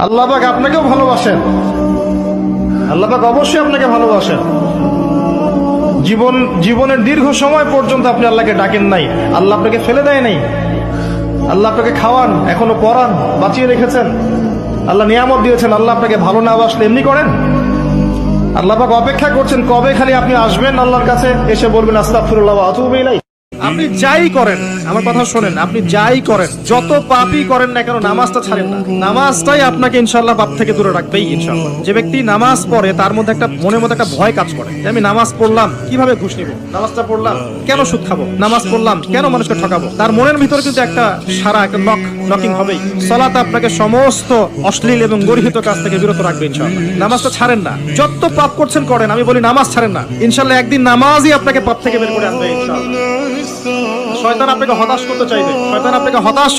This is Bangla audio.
আল্লাহ পাক আপনাকেও ভালোবাসেন, আল্লাহ পাক অবশ্যই আপনাকে ভালোবাসেন। জীবনের দীর্ঘ সময় পর্যন্ত আপনি আল্লাহকে ডাকেন নাই, আল্লাহ আপনাকে ফেলে দেয় নাই। আল্লাহ আপনাকে খাওয়ান, এখনো পরান, বাঁচিয়ে রেখেছেন, আল্লাহ নিয়ামত দিয়েছেন। আল্লাহ আপনাকে ভালো না বাসলে এমনি করেন? আল্লাহ পাক অপেক্ষা করছেন কবে খালি আপনি আসবেন আল্লাহর কাছে, এসে বলবেন আস্তাগফিরুল্লাহ ওয়া আতুবু ইলাইহি। আপনি যাই করেন, আমার কথা শোনেন, আপনি যাই করেন, যত পাপই করেন না কেন, নামাজটা ছাড়েন না। নামাজটাই আপনাকে ইনশাআল্লাহ পাপ থেকে দূরে রাখবেই ইনশাআল্লাহ। যে ব্যক্তি নামাজ পড়ে তার মধ্যে একটা মনের মধ্যে একটা ভয় কাজ করে, আমি নামাজ পড়লাম কিভাবে ঘুষ নিব, নামাজটা পড়লাম কেন সুদ খাবো, নামাজ পড়লাম কেন মানুষকে ঠকাবো। তার মনের ভিতরে কিন্তু একটা সারা একটা নকিং হবেই। সালাত আপনাকে সমস্ত অশ্লীল এবং গর্হিত কাজ থেকে বিরত রাখবে ইনশাআল্লাহ। নামাজটা ছাড়েন না, যত পাপ করছেন করেন, আমি বলি নামাজ ছাড়েন না, ইনশাআল্লাহ একদিন নামাজই আপনাকে পাপ থেকে বের করে আনবে ইনশাআল্লাহ। শয়তান আপনাকে হতাশ করতে চাইবে, শয়তান আপনাকে হতাশ